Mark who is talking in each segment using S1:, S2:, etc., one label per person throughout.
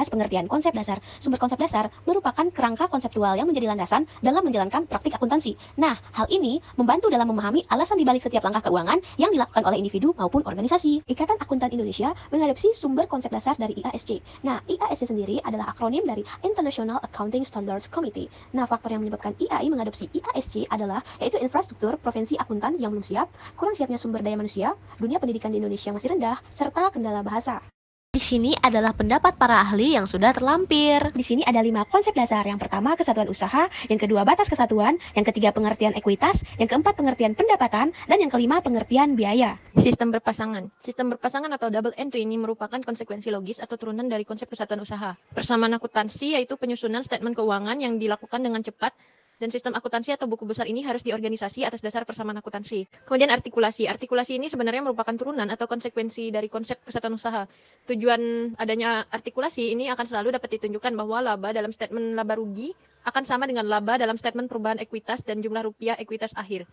S1: membahas pengertian konsep dasar. Sumber konsep dasar merupakan kerangka konseptual yang menjadi landasan dalam menjalankan praktik akuntansi. Nah, hal ini membantu dalam memahami alasan dibalik setiap langkah keuangan yang dilakukan oleh individu maupun organisasi. Ikatan Akuntan Indonesia mengadopsi sumber konsep dasar dari IASC. Nah, IASC sendiri adalah akronim dari International Accounting Standards Committee. Nah, faktor yang menyebabkan IAI mengadopsi IASC adalah yaitu infrastruktur profesi akuntan yang belum siap, kurang siapnya sumber daya manusia, dunia pendidikan di Indonesia yang masih rendah, serta kendala bahasa.
S2: Di sini adalah pendapat para ahli yang sudah terlampir.
S1: Di sini ada 5 konsep dasar. Yang pertama, kesatuan usaha. Yang kedua, batas kesatuan. Yang ketiga, pengertian ekuitas. Yang keempat, pengertian pendapatan. Dan yang kelima, pengertian biaya.
S3: Sistem berpasangan. Sistem berpasangan atau double entry ini merupakan konsekuensi logis atau turunan dari konsep kesatuan usaha. Persamaan akuntansi yaitu penyusunan statement keuangan yang dilakukan dengan cepat, dan sistem akuntansi atau buku besar ini harus diorganisasi atas dasar persamaan akuntansi. Kemudian artikulasi. Artikulasi ini sebenarnya merupakan turunan atau konsekuensi dari konsep kesatuan usaha. Tujuan adanya artikulasi ini akan selalu dapat ditunjukkan bahwa laba dalam statement laba rugi akan sama dengan laba dalam statement perubahan ekuitas dan jumlah rupiah ekuitas akhir.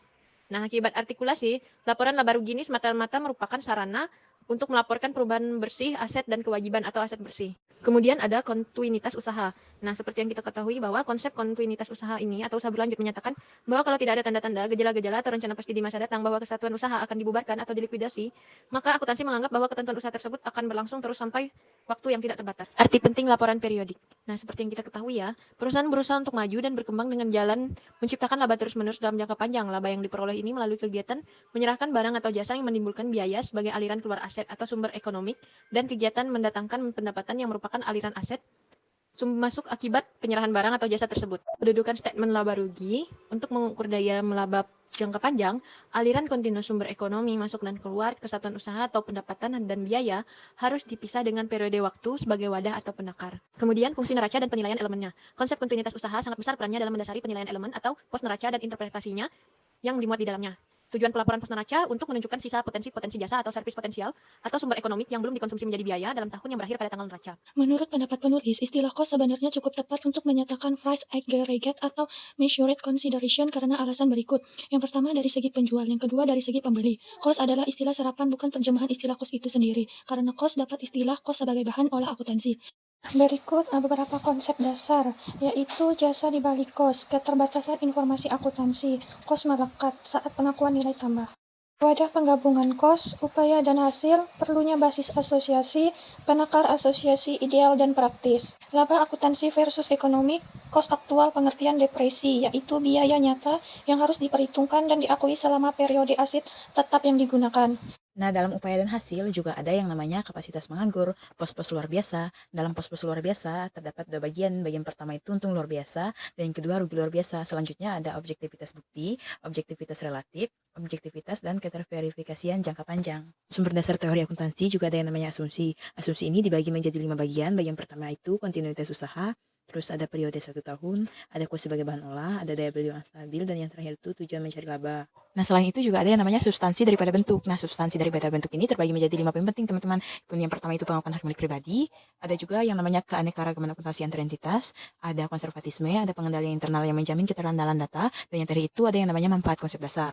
S3: Nah, akibat artikulasi, laporan laba rugi ini semata-mata merupakan sarana untuk melaporkan perubahan bersih aset dan kewajiban atau aset bersih. Kemudian ada kontinuitas usaha. Nah, seperti yang kita ketahui bahwa konsep kontinuitas usaha ini atau usaha berlanjut menyatakan bahwa kalau tidak ada tanda-tanda, gejala-gejala atau rencana pasti di masa datang bahwa kesatuan usaha akan dibubarkan atau dilikuidasi, maka akuntansi menganggap bahwa ketentuan usaha tersebut akan berlangsung terus sampai waktu yang tidak terbatas. Arti penting laporan periodik. Nah, seperti yang kita ketahui ya, perusahaan berusaha untuk maju dan berkembang dengan jalan menciptakan laba terus-menerus dalam jangka panjang. Laba yang diperoleh ini melalui kegiatan menyerahkan barang atau jasa yang menimbulkan biaya sebagai aliran keluar aset atau sumber ekonomi, dan kegiatan mendatangkan pendapatan yang merupakan aliran aset masuk akibat penyerahan barang atau jasa tersebut. Kedudukan statement laba rugi untuk mengukur daya melaba jangka panjang, aliran kontinu sumber ekonomi masuk dan keluar, kesatuan usaha atau pendapatan dan biaya harus dipisah dengan periode waktu sebagai wadah atau penakar. Kemudian fungsi neraca dan penilaian elemennya. Konsep kontinuitas usaha sangat besar perannya dalam mendasari penilaian elemen atau pos neraca dan interpretasinya yang dimuat di dalamnya. Tujuan pelaporan pos neraca untuk menunjukkan sisa potensi-potensi jasa atau servis potensial atau sumber ekonomik yang belum dikonsumsi menjadi biaya dalam tahun yang berakhir pada tanggal neraca.
S4: Menurut pendapat penulis, istilah cost sebenarnya cukup tepat untuk menyatakan price aggregate atau measured consideration karena alasan berikut. Yang pertama dari segi penjual, yang kedua dari segi pembeli. Cost adalah istilah serapan, bukan terjemahan istilah cost itu sendiri. Karena cost dapat istilah cost sebagai bahan olah akuntansi. Berikut beberapa konsep dasar, yaitu jasa di balik cost, keterbatasan informasi akuntansi, cost melekat saat pengakuan nilai tambah. Wadah penggabungan cost, upaya dan hasil, perlunya basis asosiasi, penakar asosiasi ideal dan praktis. Laba akuntansi versus ekonomik, cost aktual pengertian depresi, yaitu biaya nyata yang harus diperhitungkan dan diakui selama periode aset tetap yang digunakan.
S5: Nah, dalam upaya dan hasil juga ada yang namanya kapasitas menganggur, pos-pos luar biasa. Dalam pos-pos luar biasa terdapat dua bagian. Bagian pertama itu untung luar biasa, dan yang kedua rugi luar biasa. Selanjutnya ada objektivitas bukti, objektivitas relatif, objektivitas, dan keterverifikasian jangka panjang. Sumber dasar teori akuntansi juga ada yang namanya asumsi. Asumsi ini dibagi menjadi 5 bagian. Bagian pertama itu kontinuitas usaha, terus ada periode 1 tahun, ada cost sebagai bahan olah, ada daya beli yang stabil, dan yang terakhir itu tujuan mencari laba. Nah, selain itu juga ada yang namanya substansi daripada bentuk. Nah, substansi daripada bentuk ini terbagi menjadi 5 poin penting, teman-teman. Poin yang pertama itu pengakuan hak milik pribadi, ada juga yang namanya keanekaragaman akuntansi antar entitas, ada konservatisme, ada pengendalian internal yang menjamin keterandalan data, dan yang terakhir itu ada yang namanya manfaat konsep dasar.